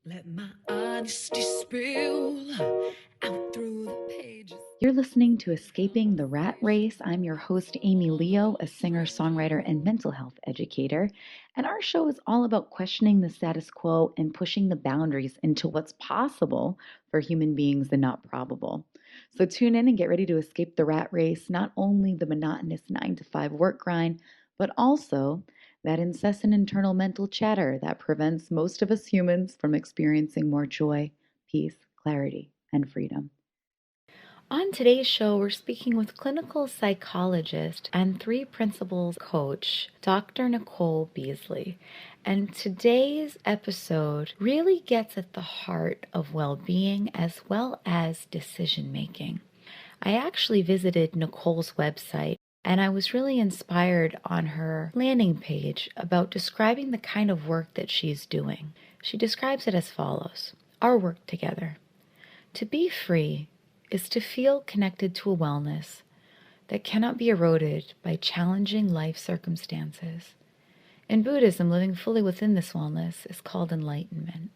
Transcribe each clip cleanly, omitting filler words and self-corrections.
Let my honesty spill out through the pages. You're listening to Escaping the Rat Race. I'm your host, Amy Leo, a singer-songwriter and mental health educator. And our show is all about questioning the status quo and pushing the boundaries into what's possible for human beings and not probable. So tune in and get ready to escape the rat race, not only the monotonous 9 to 5 work grind, but also that incessant internal mental chatter that prevents most of us humans from experiencing more joy, peace, clarity, and freedom. On today's show, we're speaking with clinical psychologist and 3 principles coach, Dr. Nicole Beasley. And today's episode really gets at the heart of well-being as well as decision-making. I actually visited Nicole's website and I was really inspired on her landing page about describing the kind of work that she's doing. She describes it as follows: our work together. To be free is to feel connected to a wellness that cannot be eroded by challenging life circumstances. In Buddhism, living fully within this wellness is called enlightenment.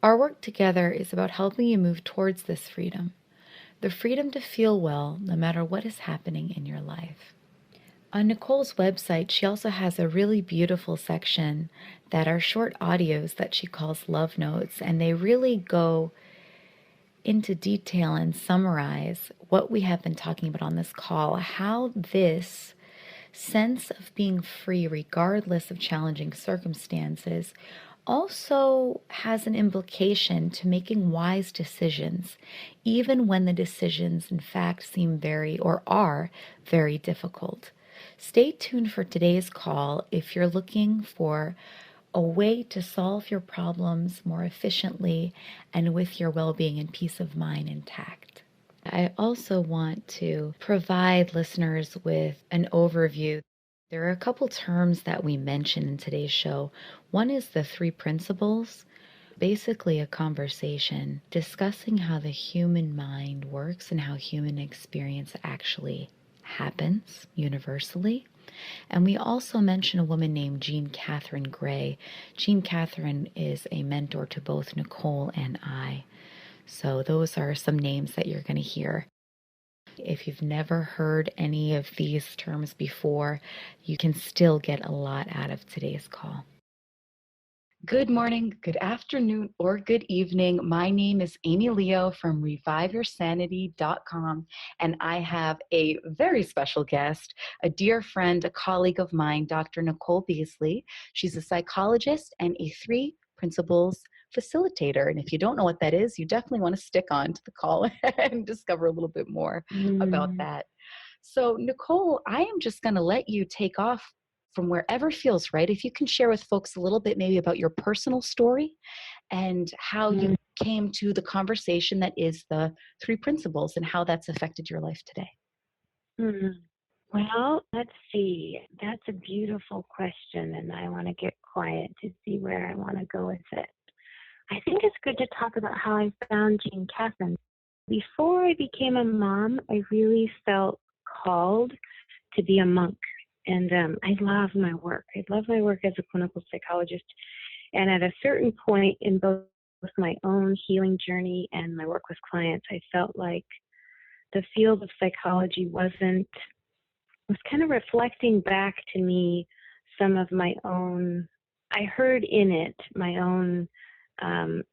Our work together is about helping you move towards this freedom, the freedom to feel well no matter what is happening in your life. On Nicole's website, she also has a really beautiful section that are short audios that she calls love notes, and they really go into detail and summarize what we have been talking about on this call, how this sense of being free regardless of challenging circumstances also has an implication to making wise decisions, even when the decisions in fact seem very or are very difficult. Stay tuned for today's call if you're looking for a way to solve your problems more efficiently and with your well-being and peace of mind intact. I also want to provide listeners with an overview. There are a couple terms that we mention in today's show. One is the 3 principles, basically a conversation discussing how the human mind works and how human experience actually happens universally. And we also mention a woman named Jean Catherine Gray. Jean Catherine is a mentor to both Nicole and I. So those are some names that you're going to hear. If you've never heard any of these terms before, you can still get a lot out of today's call. Good morning, good afternoon, or good evening. My name is Amy Leo from reviveyoursanity.com, and I have a very special guest, a dear friend, a colleague of mine, Dr. Nicole Beasley. She's a psychologist and a 3 principles facilitator. And if you don't know what that is, you definitely want to stick on to the call and discover a little bit more about that. So, Nicole, I am just going to let you take off from wherever feels right. If you can share with folks a little bit maybe about your personal story and how you came to the conversation that is the 3 principles and how that's affected your life today. Well, let's see. That's a beautiful question, and I want to get quiet to see where I want to go with it. I think it's good to talk about how I found Jean Catherine. Before I became a mom, I really felt called to be a monk. And I love my work. I love my work as a clinical psychologist. And at a certain point in both my own healing journey and my work with clients, I felt like the field of psychology was kind of reflecting back to me some of my own, I heard in it my own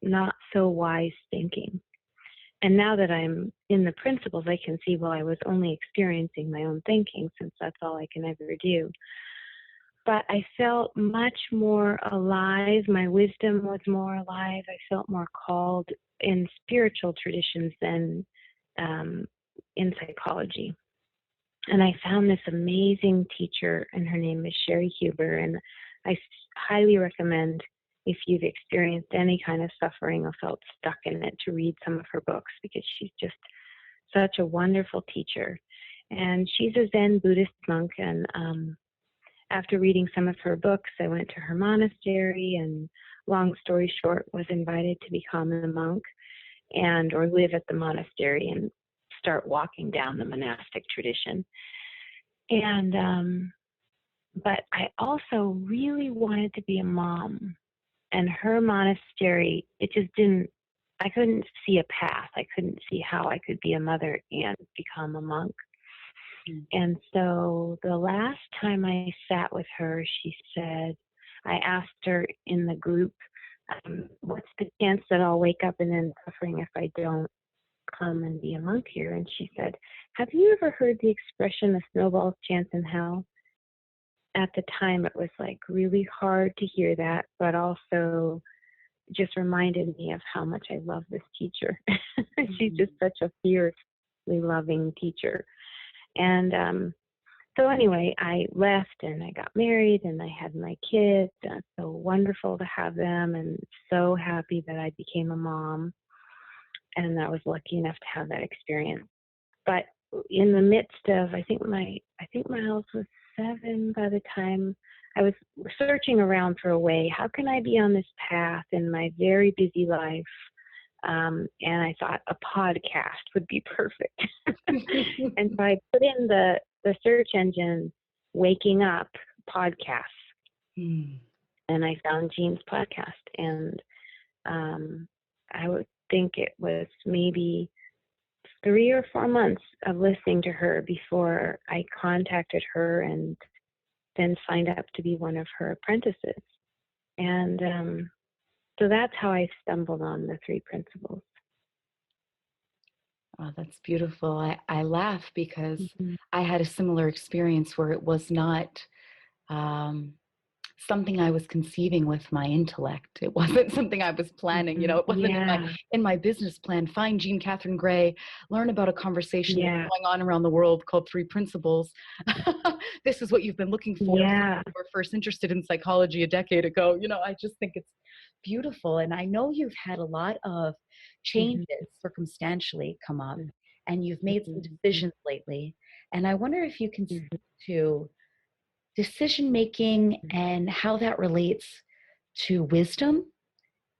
not so wise thinking. And now that I'm in the principles, I can see, well, I was only experiencing my own thinking, since that's all I can ever do. But I felt much more alive. My wisdom was more alive. I felt more called in spiritual traditions than in psychology. And I found this amazing teacher, and her name is Sherry Huber. And I highly recommend, if you've experienced any kind of suffering or felt stuck in it, to read some of her books, because she's just such a wonderful teacher. And she's a Zen Buddhist monk. And after reading some of her books, I went to her monastery, and long story short, was invited to become a monk or live at the monastery and start walking down the monastic tradition. And but I also really wanted to be a mom. And her monastery, it just didn't, I couldn't see a path. I couldn't see how I could be a mother and become a monk. And so the last time I sat with her, she said, I asked her in the group, what's the chance that I'll wake up and end suffering if I don't come and be a monk here? And she said, have you ever heard the expression, a snowball's chance in hell? At the time, it was like really hard to hear that, but also just reminded me of how much I love this teacher. She's just such a fiercely loving teacher. And so anyway, I left and I got married and I had my kids. And it's so wonderful to have them, and so happy that I became a mom. And I was lucky enough to have that experience. But in the midst of, I think my house was 7 by the time I was searching around for a way. How can I be on this path in my very busy life? And I thought a podcast would be perfect. And so I put in the search engine, waking up podcasts. And I found Jean's podcast. And I would think it was maybe 3 or 4 months of listening to her before I contacted her and then signed up to be one of her apprentices. And so that's how I stumbled on the 3 principles. Oh, that's beautiful. I laugh because I had a similar experience where it was not something I was conceiving with my intellect. It wasn't something I was planning. It wasn't in my business plan. Find Jean Catherine Gray, learn about a conversation that's going on around the world called 3 Principles. This is what you've been looking for since you were first interested in psychology a decade ago. I just think it's beautiful. And I know you've had a lot of changes circumstantially come up, and you've made some decisions lately. And I wonder if you can speak to decision making and how that relates to wisdom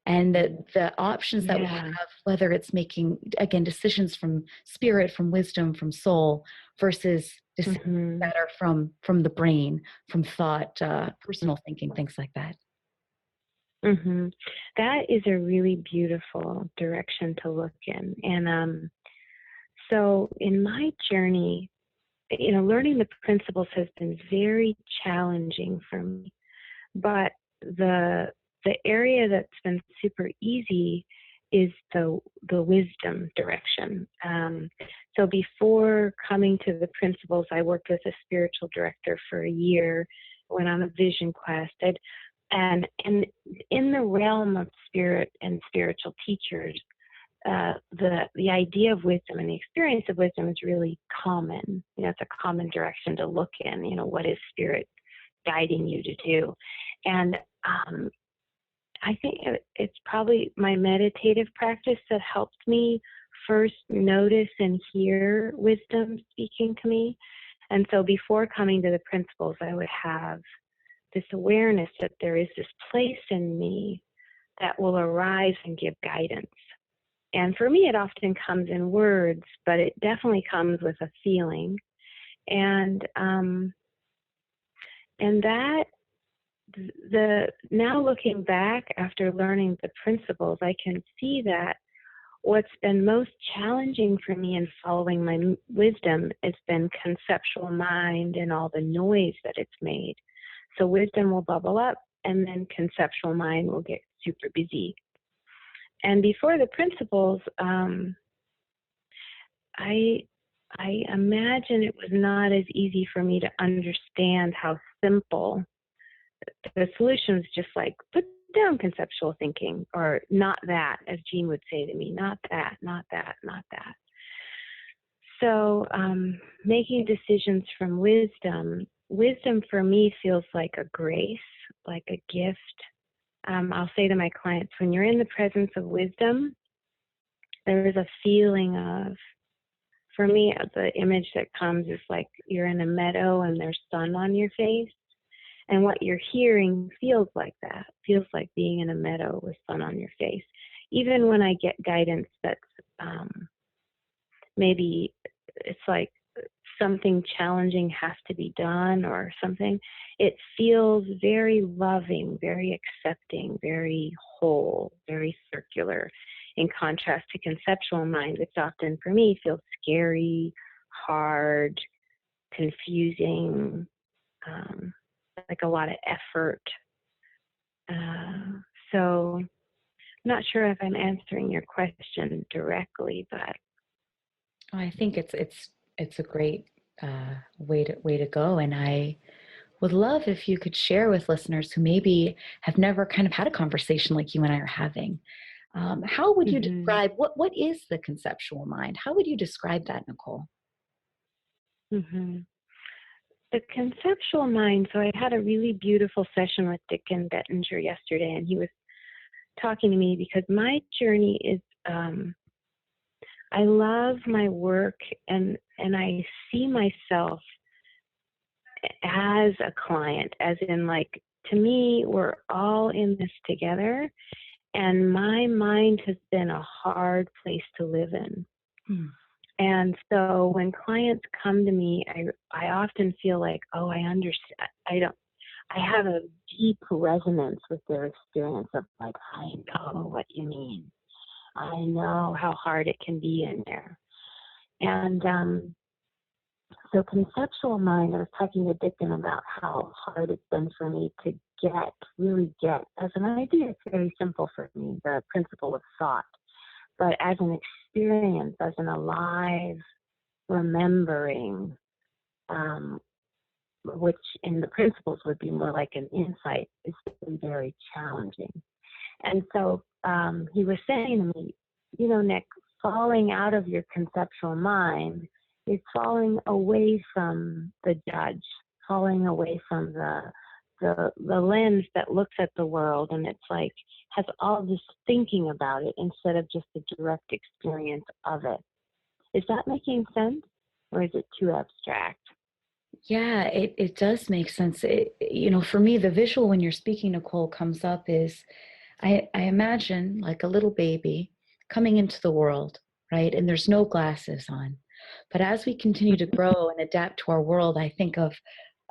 and the options that we have, whether it's making, again, decisions from spirit, from wisdom, from soul, versus decisions that are from the brain, from thought, personal thinking, things like that. That is a really beautiful direction to look in. And so in my journey, learning the principles has been very challenging for me. But the area that's been super easy is the wisdom direction. So before coming to the principles, I worked with a spiritual director for a year, went on a vision quest. And in the realm of spirit and spiritual teachers, the idea of wisdom and the experience of wisdom is really common. It's a common direction to look in. What is spirit guiding you to do? And I think it's probably my meditative practice that helped me first notice and hear wisdom speaking to me. And so before coming to the principles, I would have this awareness that there is this place in me that will arise and give guidance. And for me, it often comes in words, but it definitely comes with a feeling. And that now looking back after learning the principles, I can see that what's been most challenging for me in following my wisdom has been conceptual mind and all the noise that it's made. So wisdom will bubble up, and then conceptual mind will get super busy. And before the principles, I imagine it was not as easy for me to understand how simple the solution was. Just like, put down conceptual thinking, or not that, as Jean would say to me, not that, not that, not that. So making decisions from wisdom for me feels like a grace, like a gift. I'll say to my clients, when you're in the presence of wisdom, there is a feeling of, for me, the image that comes is like you're in a meadow and there's sun on your face. And what you're hearing feels like that, feels like being in a meadow with sun on your face. Even when I get guidance that's maybe it's like something challenging has to be done or something, it feels very loving, very accepting, very whole, very circular, in contrast to conceptual mind, which often for me feels scary, hard, confusing, like a lot of effort. So I'm not sure if I'm answering your question directly, but I think it's a great way to go, and I would love if you could share with listeners who maybe have never kind of had a conversation like you and I are having. How would you describe what is the conceptual mind? How would you describe that, Nicole? the conceptual mind. So I had a really beautiful session with Dick and Bettinger yesterday, and he was talking to me because my journey is, I love my work, and I see myself as a client, as in, like, to me, we're all in this together, and my mind has been a hard place to live in. And so when clients come to me, I often feel like, oh, I understand. I have a deep resonance with their experience of, like, I know what you mean. I know how hard it can be in there. And so conceptual mind, I was talking to Dickon about how hard it's been for me to really get. As an idea, it's very simple for me, the principle of thought. But as an experience, as an alive remembering, which in the principles would be more like an insight, is very challenging. And so he was saying to me, Nick, falling out of your conceptual mind is falling away from the judge, falling away from the lens that looks at the world, and it's like has all this thinking about it instead of just the direct experience of it. Is that making sense, or is it too abstract? Yeah, it does make sense. For me, the visual when you're speaking, Nicole, comes up is I imagine like a little baby coming into the world, right? And there's no glasses on. But as we continue to grow and adapt to our world, I think of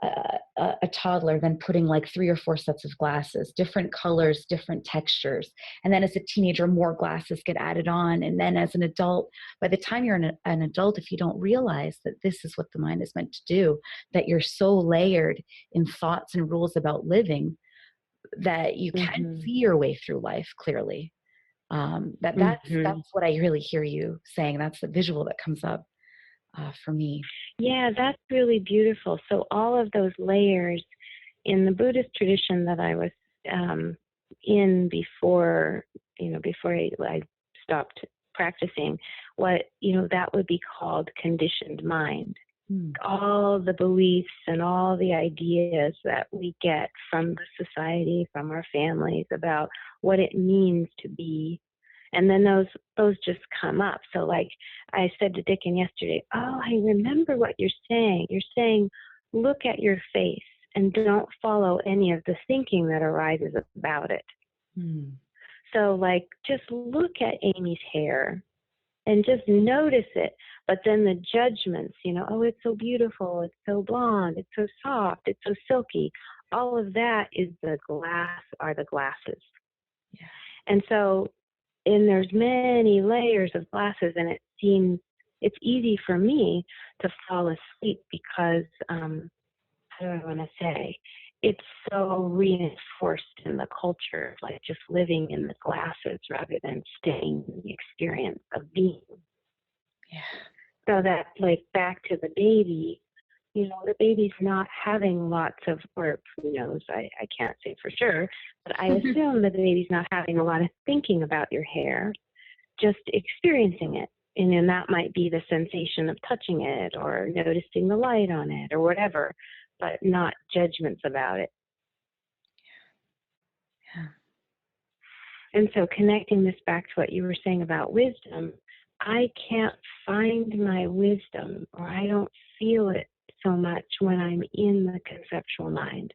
a toddler then putting like 3 or 4 sets of glasses, different colors, different textures. And then as a teenager, more glasses get added on. And then as an adult, by the time you're an adult, if you don't realize that this is what the mind is meant to do, that you're so layered in thoughts and rules about living, that you can't see your way through life clearly. That's what I really hear you saying. That's the visual that comes up for me. Yeah, that's really beautiful. So all of those layers in the Buddhist tradition that I was in before I stopped practicing, that would be called conditioned mind. All the beliefs and all the ideas that we get from the society, from our families about what it means to be. And then those just come up. So like I said to Dickon yesterday, oh, I remember what you're saying. You're saying, look at your face and don't follow any of the thinking that arises about it. So like just look at Amy's hair and just notice it. But then the judgments, oh, it's so beautiful, it's so blonde, it's so soft, it's so silky. All of that is the glasses. Yeah. And so, and there's many layers of glasses, and it seems it's easy for me to fall asleep because, how do I want to say, it's so reinforced in the culture, like just living in the glasses rather than staying in the experience of being. Yeah. So that's like back to the baby, the baby's not having lots of, or who knows, I can't say for sure, but I assume that the baby's not having a lot of thinking about your hair, just experiencing it. And then that might be the sensation of touching it or noticing the light on it or whatever, but not judgments about it. Yeah. And so connecting this back to what you were saying about wisdom, I can't find my wisdom, or I don't feel it so much when I'm in the conceptual mind.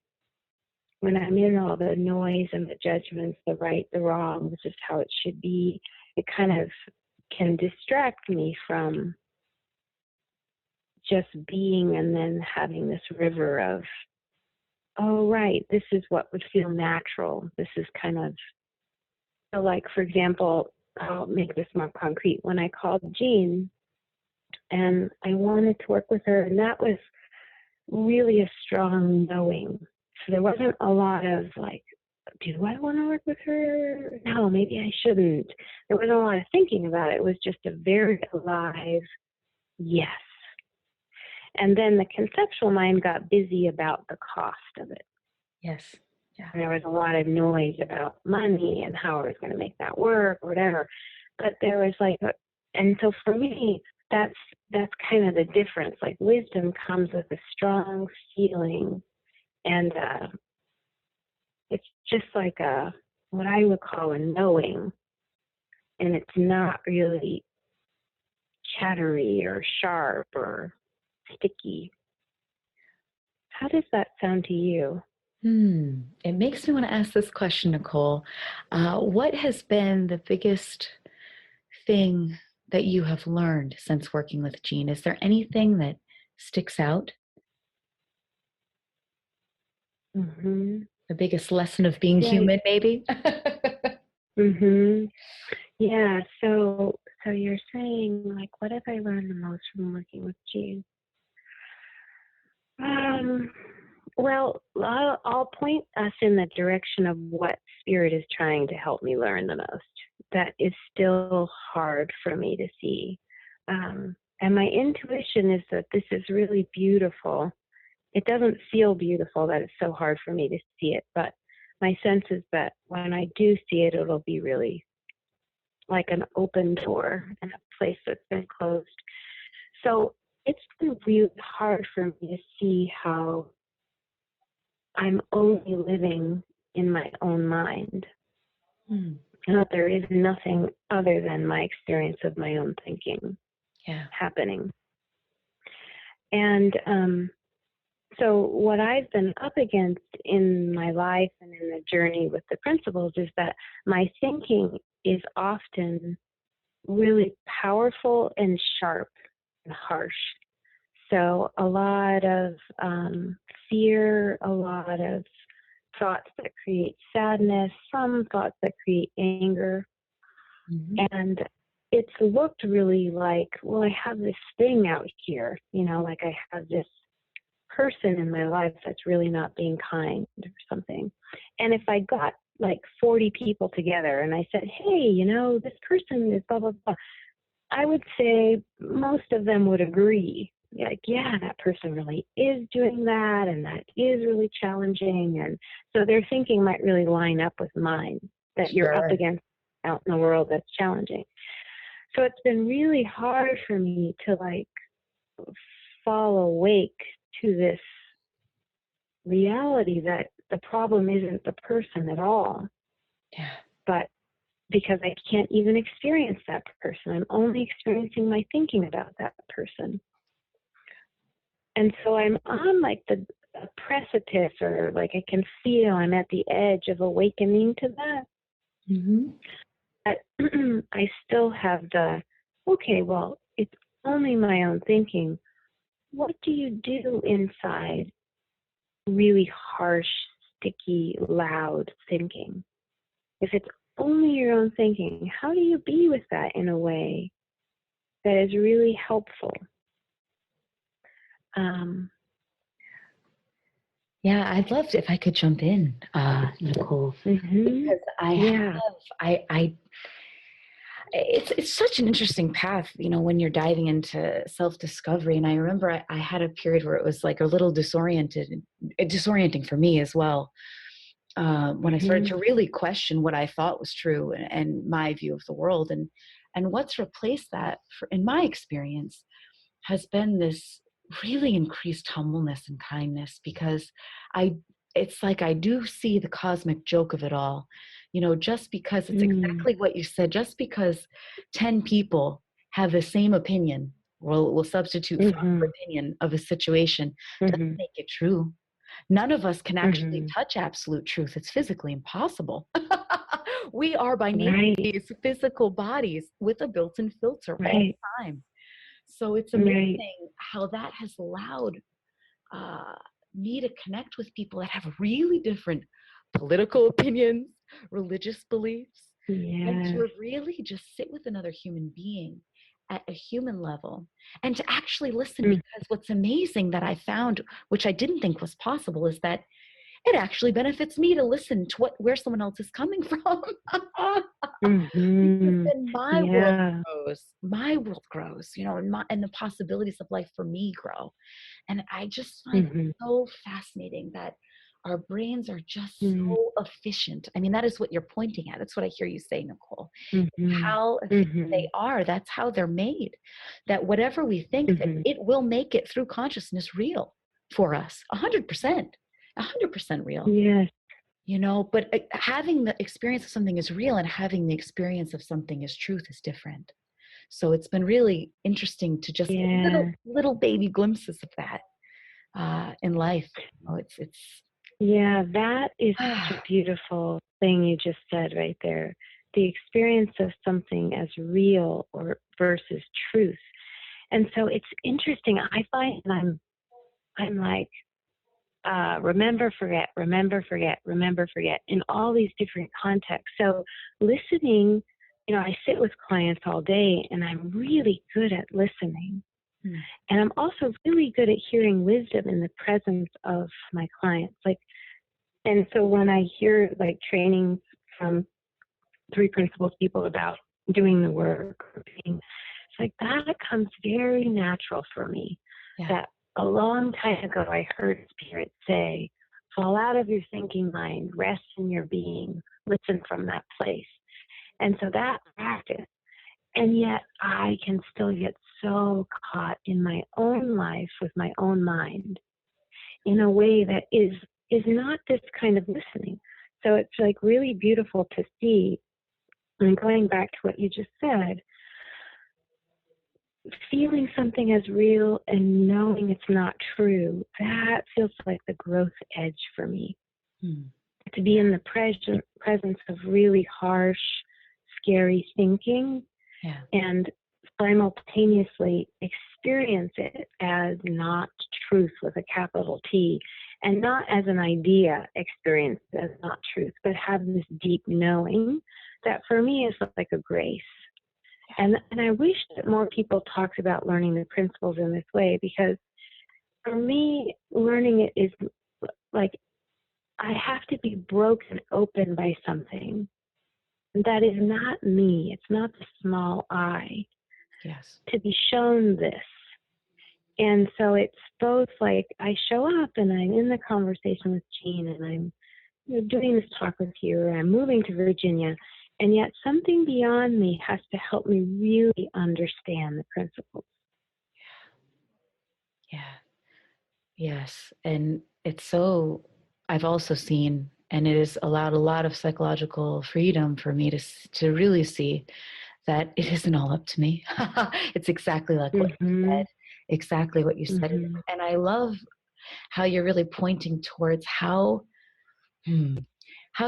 When I'm in all the noise and the judgments, the right, the wrong, this is how it should be, it kind of can distract me from just being and then having this river of oh, right, this is what would feel natural. This is kind of, so like, for example, I'll make this more concrete. When I called Jean and I wanted to work with her, and that was really a strong knowing. So there wasn't a lot of like, do I want to work with her? No, maybe I shouldn't. There wasn't a lot of thinking about it. It was just a very alive yes. And then the conceptual mind got busy about the cost of it. Yes. Yeah. And there was a lot of noise about money and how I was going to make that work or whatever. But there was like, and so for me, that's kind of the difference. Like wisdom comes with a strong feeling, and it's just like what I would call a knowing, and it's not really chattery or sharp or sticky. How does that sound to you? It makes me want to ask this question, Nicole. What has been the biggest thing that you have learned since working with Jean? Is there anything that sticks out? Mm-hmm. The biggest lesson of being Yeah. human, maybe? Mm-hmm. Yeah, so you're saying, like, what have I learned the most from working with Jean? Well, I'll point us in the direction of what Spirit is trying to help me learn the most. That is still hard for me to see. And my intuition is that this is really beautiful. It doesn't feel beautiful that it's so hard for me to see it, but my sense is that when I do see it, it'll be really like an open door in a place that's been closed. So it's been really hard for me to see how I'm only living in my own mind. And that there is nothing other than my experience of my own thinking happening. And so what I've been up against in my life and in the journey with the principles is that my thinking is often really powerful and sharp and harsh. So a lot of fear, a lot of thoughts that create sadness, some thoughts that create anger. And it's looked really like, well, I have this thing out here, like I have this person in my life that's really not being kind or something. And if I got like 40 people together and I said, hey, this person is blah, blah, blah, I would say most of them would agree. Like, yeah, that person really is doing that, and that is really challenging. And so their thinking might really line up with mine, that you're up against out in the world that's challenging. So it's been really hard for me to like fall awake to this reality that the problem isn't the person at all. But because I can't even experience that person, I'm only experiencing my thinking about that person. And so I'm on like the precipice, or like I can feel I'm at the edge of awakening to that. But I still have okay, well, it's only my own thinking. What do you do inside really harsh, sticky, loud thinking? If it's only your own thinking, how do you be with that in a way that is really helpful? Yeah, I'd love to, if I could jump in, Nicole, because it's such an interesting path, when you're diving into self-discovery. And I remember I had a period where it was like a little disorienting for me as well. When I started to really question what I thought was true and my view of the world. And what's replaced that, in my experience, has been this really increased humbleness and kindness, because it's like I do see the cosmic joke of it all. Just because it's exactly what you said, just because 10 people have the same opinion, we'll substitute for opinion of a situation, doesn't make it true. None of us can actually touch absolute truth. It's physically impossible. We are by nature these physical bodies with a built-in filter all the time. So it's amazing how that has allowed me to connect with people that have really different political opinions, religious beliefs, and Yes. to really just sit with another human being at a human level and to actually listen. Mm. Because what's amazing that I found, which I didn't think was possible, is that it actually benefits me to listen to where someone else is coming from. Because Mm-hmm. then Yeah. my world grows, and the possibilities of life for me grow. And I just find it Mm-hmm. so fascinating that our brains are just Mm-hmm. so efficient. I mean, that is what you're pointing at. That's what I hear you say, Nicole. Mm-hmm. How efficient Mm-hmm. they are. That's how they're made. That whatever we think, that Mm-hmm. it will make it through consciousness real for us. 100%. 100% real. Yes. But having the experience of something is real and having the experience of something as truth is different. So it's been really interesting to just get Yeah. little baby glimpses of that in life. It's Yeah, that is such a beautiful thing you just said right there. The experience of something as real or versus truth. And so it's interesting. I find I'm like, remember, forget, remember, forget, remember, forget in all these different contexts. So listening, I sit with clients all day and I'm really good at listening. And I'm also really good at hearing wisdom in the presence of my clients. And so when I hear trainings from three principles people about doing the work, it's like that comes very natural for me. Yeah. That a long time ago I heard Spirit say, fall out of your thinking mind, rest in your being, listen from that place. And so that practice, and yet I can still get so caught in my own life with my own mind in a way that is not this kind of listening. So it's really beautiful to see, and going back to what you just said, feeling something as real and knowing it's not true, that feels like the growth edge for me. To be in the presence of really harsh, scary thinking, and simultaneously experience it as not truth with a capital T, and not as an idea experienced as not truth, but have this deep knowing that for me is like a grace. And I wish that more people talked about learning the principles in this way, because for me, learning it is like I have to be broken open by something that is not me. It's not the small I. Yes. To be shown this. And so it's both like I show up and I'm in the conversation with Jean and I'm doing this talk with you, or I'm moving to Virginia, and yet something beyond me has to help me really understand the principles. Yeah. Yes. And I've also seen, and it has allowed a lot of psychological freedom for me to really see that it isn't all up to me. It's exactly like what you said, exactly what you said. And I love how you're really pointing towards how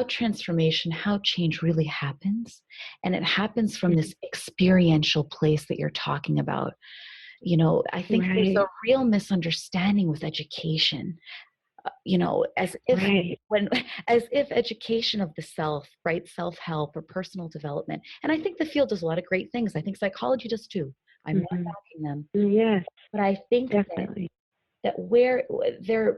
transformation, how change really happens. And it happens from this experiential place that you're talking about. I think there's a real misunderstanding with education. As if education of the self, right, self-help or personal development. And I think the field does a lot of great things. I think psychology does too. I'm not knocking them. Yes, But I think definitely that where they're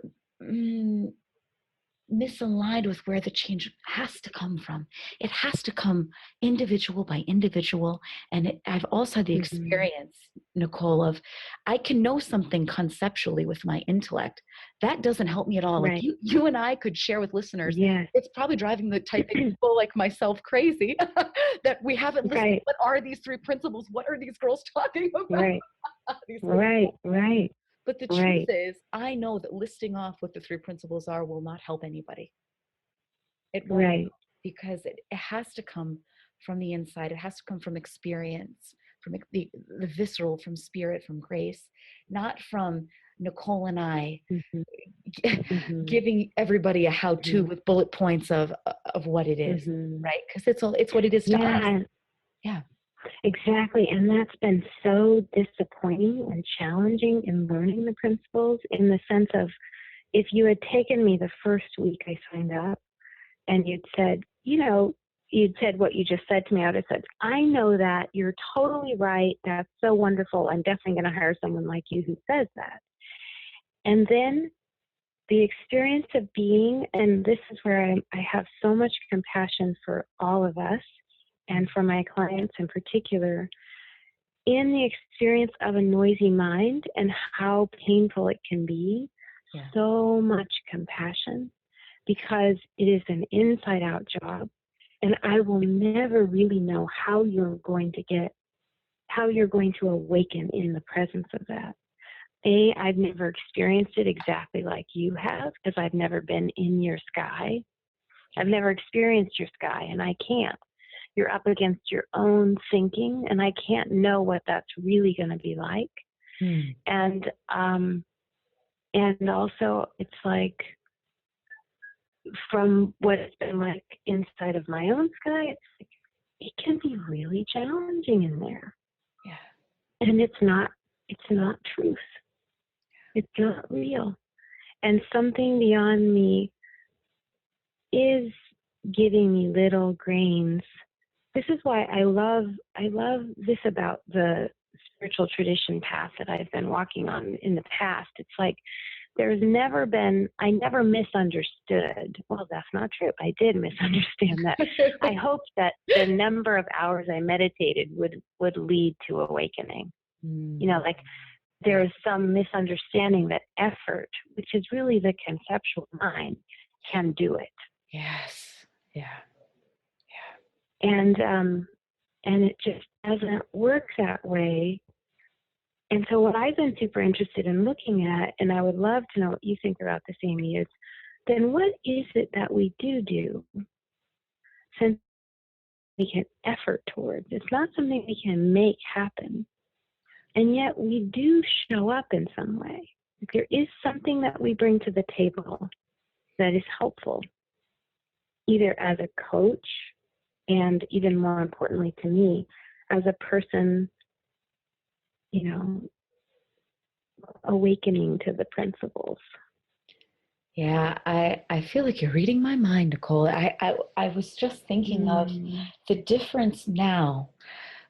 misaligned with where the change has to come from. It has to come individual by individual. And I've also had the experience, Nicole, of I can know something conceptually with my intellect. That doesn't help me at all. Like you and I could share with listeners. Yes. It's probably driving the typing people like myself crazy that we haven't listened. What are these three principles? What are these girls talking about? Right. But the truth is, I know that listing off what the three principles are will not help anybody. It won't, because it has to come from the inside. It has to come from experience, from the visceral, from spirit, from grace, not from Nicole and I giving everybody a how-to with bullet points of what it is, right? Because it's what it is to us. Yeah. Exactly. And that's been so disappointing and challenging in learning the principles, in the sense of, if you had taken me the first week I signed up and you'd said, you'd said what you just said to me, I would have said, I know that. You're totally right. That's so wonderful. I'm definitely going to hire someone like you who says that. And then the experience of being, and this is where I have so much compassion for all of us and for my clients in particular, in the experience of a noisy mind and how painful it can be, so much compassion, because it is an inside out job. And I will never really know how you're going to awaken in the presence of that. I've never experienced it exactly like you have, because I've never been in your sky. I've never experienced your sky, and I can't. You're up against your own thinking, and I can't know what that's really going to be like. And also, it's like, from what it's been like inside of my own sky, it can be really challenging in there. Yeah. And it's not truth. It's not real. And something beyond me is giving me little grains. This is why I love this about the spiritual tradition path that I've been walking on in the past. It's like, I never misunderstood. Well, that's not true. I did misunderstand that. I hoped that the number of hours I meditated would lead to awakening. Like, there is some misunderstanding that effort, which is really the conceptual mind, can do it. Yes. Yeah. And it just doesn't work that way. And so what I've been super interested in looking at, and I would love to know what you think about this, Amy, is then what is it that we do since we can effort towards? It's not something we can make happen. And yet we do show up in some way. There is something that we bring to the table that is helpful, either as a coach and, even more importantly to me, as a person, awakening to the principles. Yeah, I feel like you're reading my mind, Nicole. I was just thinking of the difference now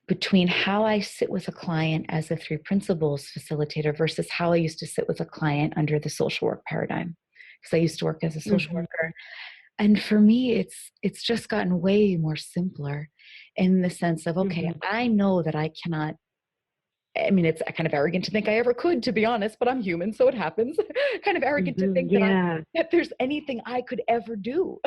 between how I sit with a client as a 3 principles facilitator versus how I used to sit with a client under the social work paradigm, because I used to work as a social worker. And for me, it's just gotten way more simpler in the sense of, okay, I know that I cannot, I mean, it's kind of arrogant to think I ever could, to be honest, but I'm human, so it happens. Kind of arrogant to think that there's anything I could ever do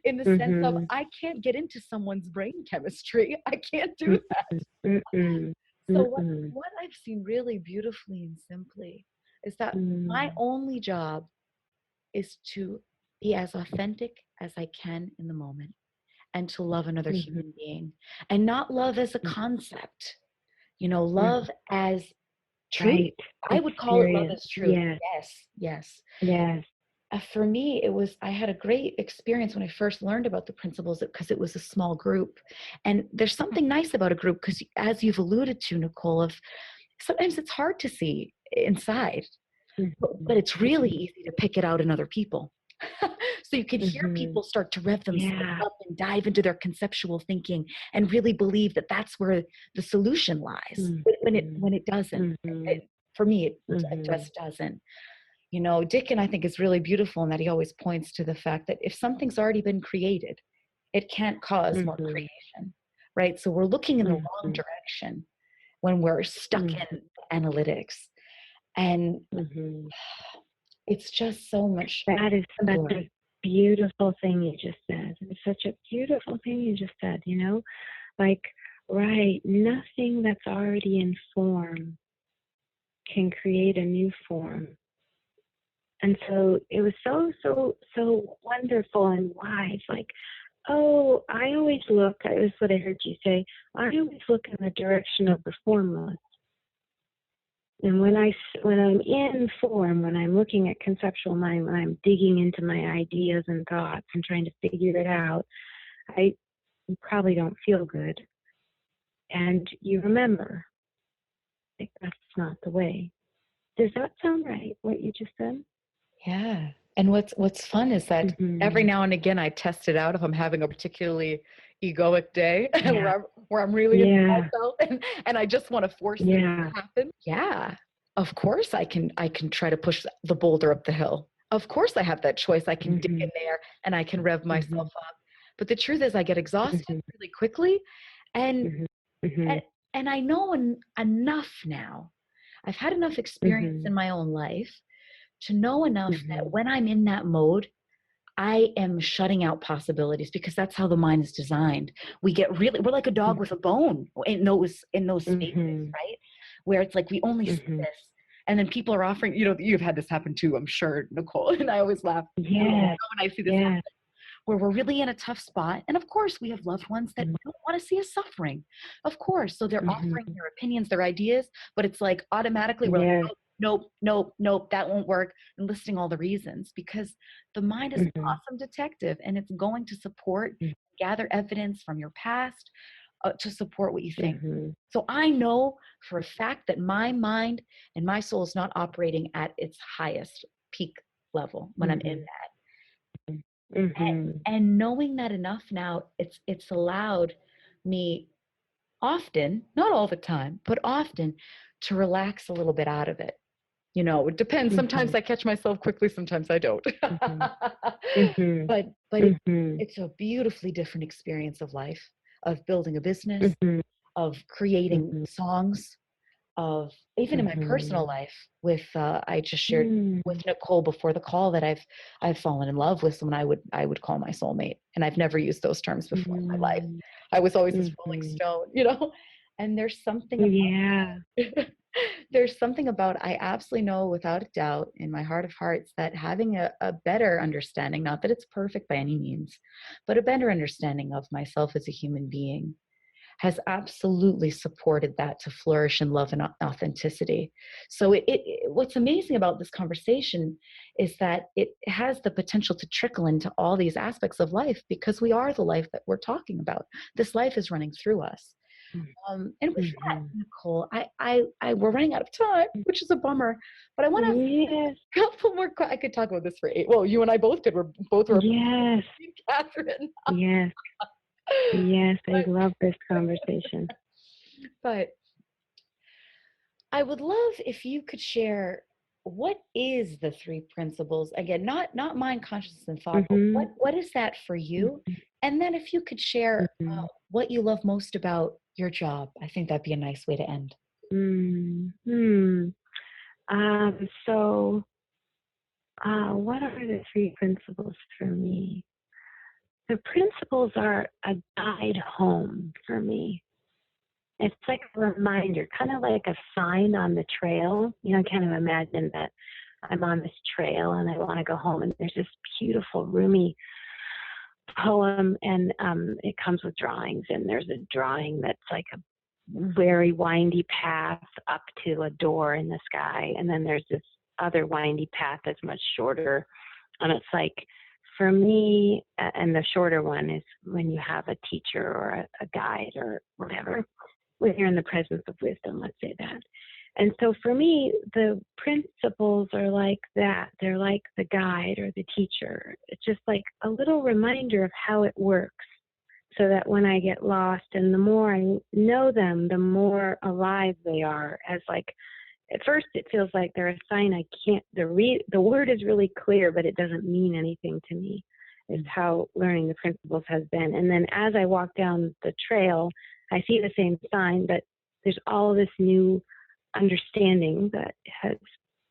in the sense of, I can't get into someone's brain chemistry. I can't do that. So what I've seen really beautifully and simply is that my only job is to be as authentic as I can in the moment and to love another human being, and not love as a concept. Love as truth. Right. I would call it love as truth. Yes. For me, I had a great experience when I first learned about the principles, because it was a small group. And there's something nice about a group, because as you've alluded to, Nicole, sometimes it's hard to see inside, but it's really easy to pick it out in other people. So you could hear people start to rev themselves up and dive into their conceptual thinking and really believe that that's where the solution lies. But when it doesn't, for me, it just doesn't. Dick, and I think is really beautiful in that he always points to the fact that if something's already been created, it can't cause more creation, right? So we're looking in the wrong direction when we're stuck in analytics. And it's just so much. That is such a beautiful thing you just said. It's such a beautiful thing you just said, like, right, nothing that's already in form can create a new form. And so it was so wonderful and wise. Like, oh, I always look, that was what I heard you say, I always look in the direction of the formless. And when I'm in form, when I'm looking at conceptual mind, when I'm digging into my ideas and thoughts and trying to figure it out, I probably don't feel good. And you remember, like, that's not the way. Does that sound right, what you just said? Yeah. And what's fun is that every Mm-hmm. now and again I test it out if I'm having a particularly egoic day Yeah. where I'm really into Yeah. myself and I just want to force this Yeah. to happen. Yeah. Of course I can try to push the boulder up the hill. Of course I have that choice. I can dig Mm-hmm. in there and I can rev Mm-hmm. myself up. But the truth is I get exhausted really quickly and Mm-hmm. Mm-hmm. and, and I know enough now. I've had enough experience Mm-hmm. in my own life to know enough that Mm-hmm. when I'm in that mode, I am shutting out possibilities because that's how the mind is designed. We're like a dog with a bone in those spaces, Mm-hmm. right? Where it's like we only see Mm-hmm. this. And then people are offering, you've had this happen too, I'm sure, Nicole. And I always laugh Yes. when I see this Yes. where we're really in a tough spot. And of course, we have loved ones that don't want to see us suffering. Of course. So they're Mm-hmm. offering their opinions, their ideas, but it's like automatically we're like, Yes. nope, nope, nope, that won't work. And listing all the reasons because the mind is an Mm-hmm. awesome detective and it's going to support, gather evidence from your past to support what you think. Mm-hmm. So I know for a fact that my mind and my soul is not operating at its highest peak level when I'm in Mm-hmm. that. Mm-hmm. And knowing that enough now, it's allowed me often, not all the time, but often to relax a little bit out of it. It depends. Mm-hmm. Sometimes I catch myself quickly, sometimes I don't. Mm-hmm. Mm-hmm. But Mm-hmm. it's a beautifully different experience of life, of building a business, Mm-hmm. of creating Mm-hmm. songs, of even in my personal Mm-hmm. life with I just shared Mm-hmm. with Nicole before the call that I've fallen in love with someone I would call my soulmate, and I've never used those terms before in my life. I was always this rolling Mm-hmm. stone. And there's something Yeah. about there's something about I absolutely know without a doubt in my heart of hearts that having a better understanding, not that it's perfect by any means, but a better understanding of myself as a human being has absolutely supported that to flourish in love and authenticity. So what's amazing about this conversation is that it has the potential to trickle into all these aspects of life because we are the life that we're talking about. This life is running through us. And with that, Mm-hmm. Nicole, we're running out of time, which is a bummer. But I want to Yes. a couple more. I could talk about this for 8. Well, you and I both could. We're Yes. Catherine. Yes. Yes. I love this conversation. But I would love if you could share what is the 3 principles again, not mind, consciousness, and thought, but Mm-hmm. what is that for you? And then if you could share Mm-hmm. what you love most about your job, I think that'd be a nice way to end. Mm-hmm. So, what are the 3 principles for me? The principles are a guide home for me. It's like a reminder, kind of like a sign on the trail. I kind of imagine that I'm on this trail and I want to go home, and there's this beautiful, roomy poem, and it comes with drawings, and there's a drawing that's like a very windy path up to a door in the sky, and then there's this other windy path that's much shorter, and it's like, for me, and the shorter one is when you have a teacher or a guide or whatever, when you're in the presence of wisdom, let's say that. And so for me, the principles are like that. They're like the guide or the teacher. It's just like a little reminder of how it works, so that when I get lost, and the more I know them, the more alive they are. As like, at first it feels like they're a sign I can't, the word is really clear, but it doesn't mean anything to me. Is how learning the principles has been. And then as I walk down the trail, I see the same sign, but there's all this new understanding that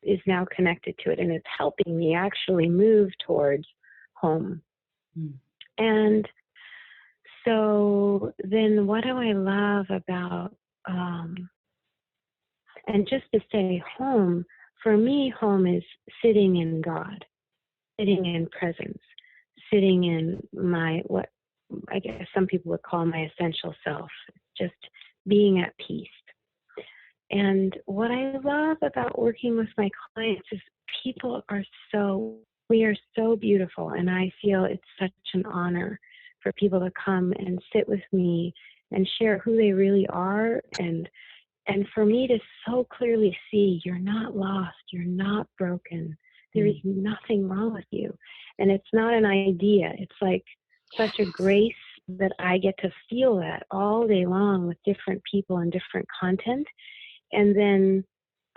is now connected to it, and it's helping me actually move towards home. And so then what do I love about, and just to say home, for me, home is sitting in God, sitting in presence, sitting in what I guess some people would call my essential self, just being at peace. And what I love about working with my clients is we are so beautiful, and I feel it's such an honor for people to come and sit with me and share who they really are, and for me to so clearly see you're not lost, you're not broken, There is nothing wrong with you. And it's not an idea. It's like such a grace that I get to feel that all day long with different people and different content. And then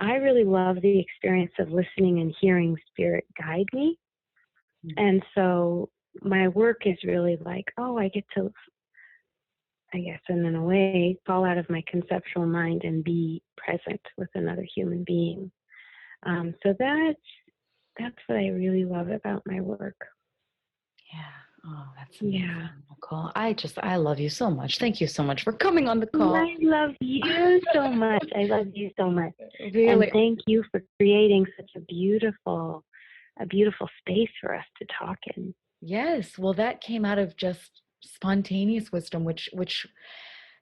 I really love the experience of listening and hearing spirit guide me. And so my work is really like, oh, I get to, I guess, and in a way, fall out of my conceptual mind and be present with another human being. So that's what I really love about my work. Yeah. Oh, that's amazing, Nicole. I love you so much. Thank you so much for coming on the call. I love you so much. I love you so much. Really. And thank you for creating such a beautiful space for us to talk in. Yes. Well, that came out of just spontaneous wisdom, which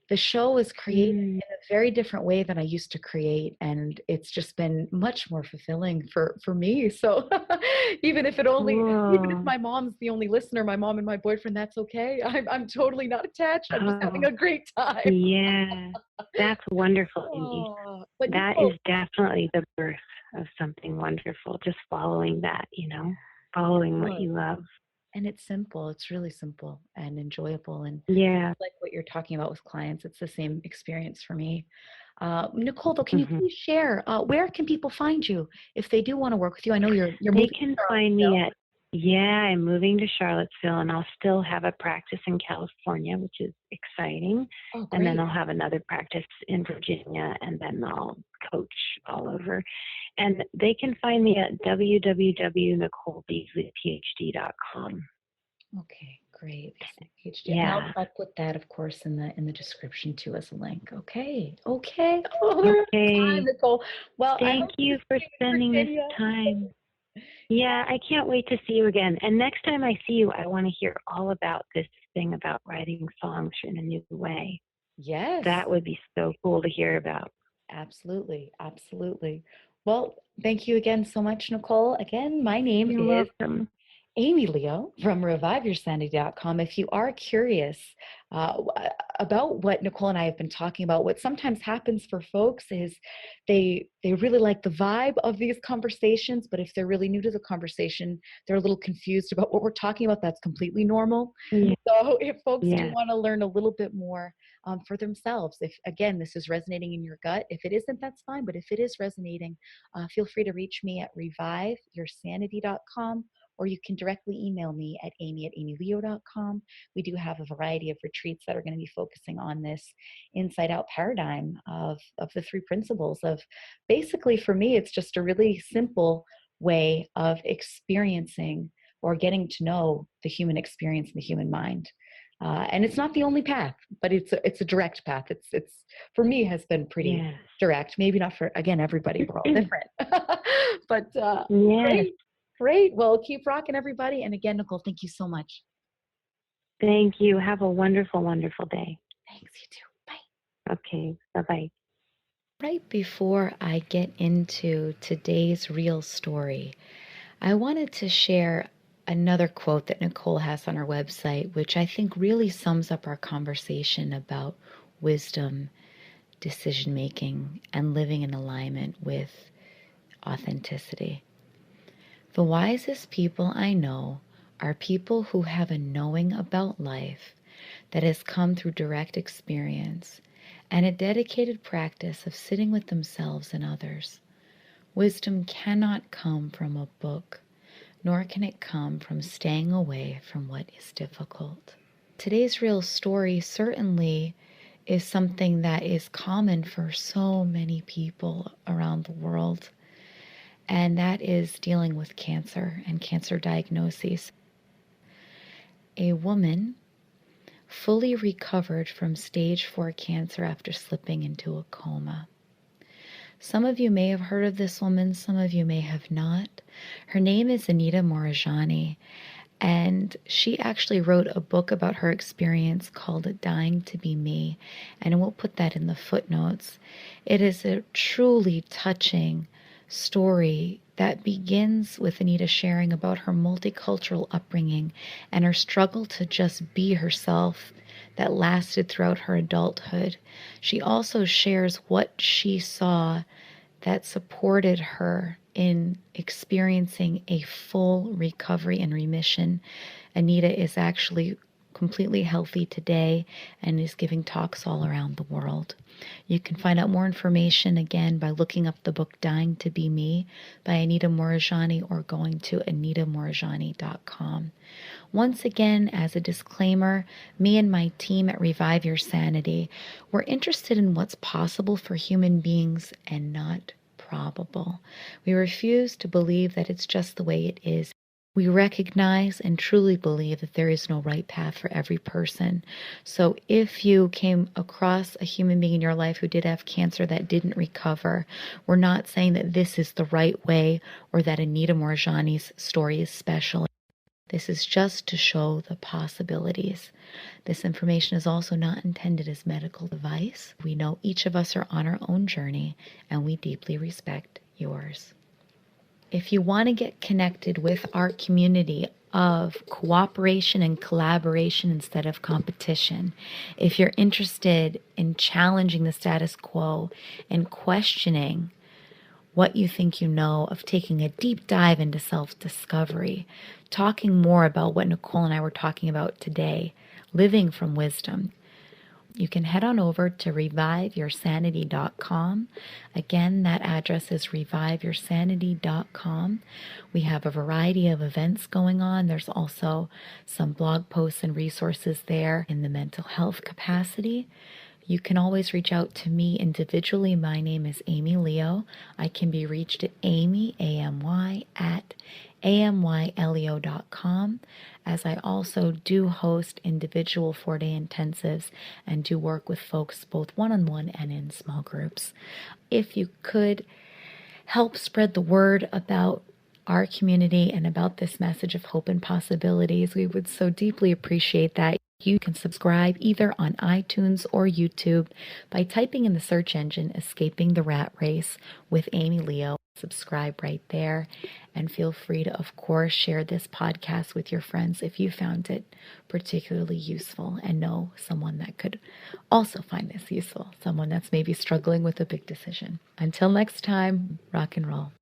the show was created in a very different way than I used to create, and it's just been much more fulfilling for me. So even if my mom's the only listener, my mom and my boyfriend, that's okay. I'm totally not attached. I'm just having a great time. Yeah, that's wonderful, Amy. But that Nicole, is definitely the birth of something wonderful. Just following that, following what you love. And it's simple. It's really simple and enjoyable. And like what you're talking about with clients, it's the same experience for me. Nicole, though, can you please share, where can people find you if they do want to work with you? I know you're moving. They can find me at, I'm moving to Charlottesville, and I'll still have a practice in California, which is exciting. Oh, and then I'll have another practice in Virginia, and then I'll coach all over. And they can find me at www.NicoleBeasleyPhD.com. Okay, great. Yeah. I'll put that, of course, in the description too as a link. Okay. Oh, time, Nicole. Well, thank you for spending this time. Yeah, I can't wait to see you again. And next time I see you, I want to hear all about this thing about writing songs in a new way. Yes. That would be so cool to hear about. Absolutely. Absolutely. Well, thank you again so much, Nicole. Again, my name is Amy Leo from reviveyoursanity.com. If you are curious about what Nicole and I have been talking about, what sometimes happens for folks is they really like the vibe of these conversations, but if they're really new to the conversation, they're a little confused about what we're talking about. That's completely normal. So if folks do want to learn a little bit more for themselves, if again this is resonating in your gut, if it isn't, that's fine. But if it is resonating, feel free to reach me at reviveyoursanity.com. Or you can directly email me at amy@amyleo.com. We do have a variety of retreats that are going to be focusing on this inside out paradigm of the three principles of, basically for me, it's just a really simple way of experiencing or getting to know the human experience and the human mind. And it's not the only path, but it's a direct path. It's for me has been pretty direct. Maybe not for, again, everybody. We're all different. But Great. Well, keep rocking, everybody. And again, Nicole, thank you so much. Thank you. Have a wonderful, wonderful day. Thanks, you too. Bye. Okay. Bye-bye. Right before I get into today's real story, I wanted to share another quote that Nicole has on her website, which I think really sums up our conversation about wisdom, decision-making, and living in alignment with authenticity. The wisest people I know are people who have a knowing about life that has come through direct experience and a dedicated practice of sitting with themselves and others. Wisdom cannot come from a book, nor can it come from staying away from what is difficult. Today's real story certainly is something that is common for so many people around the world. And that is dealing with cancer and cancer diagnoses. A woman fully recovered from stage 4 cancer after slipping into a coma. Some of you may have heard of this woman, some of you may have not. Her name is Anita Morajani, and she actually wrote a book about her experience called Dying to Be Me, and we'll put that in the footnotes. It is a truly touching story that begins with Anita sharing about her multicultural upbringing and her struggle to just be herself that lasted throughout her adulthood. She also shares what she saw that supported her in experiencing a full recovery and remission. Anita is actually completely healthy today and is giving talks all around the world. You can find out more information again by looking up the book Dying to Be Me by Anita Moorjani or going to anitamoorjani.com. Once again, as a disclaimer, me and my team at Revive Your Sanity, we're interested in what's possible for human beings and not probable. We refuse to believe that it's just the way it is. We recognize and truly believe that there is no right path for every person. So if you came across a human being in your life who did have cancer that didn't recover, we're not saying that this is the right way or that Anita Moorjani's story is special. This is just to show the possibilities. This information is also not intended as medical advice. We know each of us are on our own journey, and we deeply respect yours. If you want to get connected with our community of cooperation and collaboration instead of competition, if you're interested in challenging the status quo and questioning what you think you know, of taking a deep dive into self-discovery, talking more about what Nicole and I were talking about today, living from wisdom, you can head on over to reviveyoursanity.com. Again, that address is reviveyoursanity.com. We have a variety of events going on. There's also some blog posts and resources there in the mental health capacity. You can always reach out to me individually. My name is Amy Leo. I can be reached at Amy, A-M-Y, at amyleo.com, as I also do host individual 4-day intensives and do work with folks both one-on-one and in small groups. If you could help spread the word about our community and about this message of hope and possibilities, we would so deeply appreciate that. You can subscribe either on iTunes or YouTube by typing in the search engine Escaping the Rat Race with Amy Leo. Subscribe right there, and feel free to, of course, share this podcast with your friends if you found it particularly useful and know someone that could also find this useful, someone that's maybe struggling with a big decision. Until next time, rock and roll.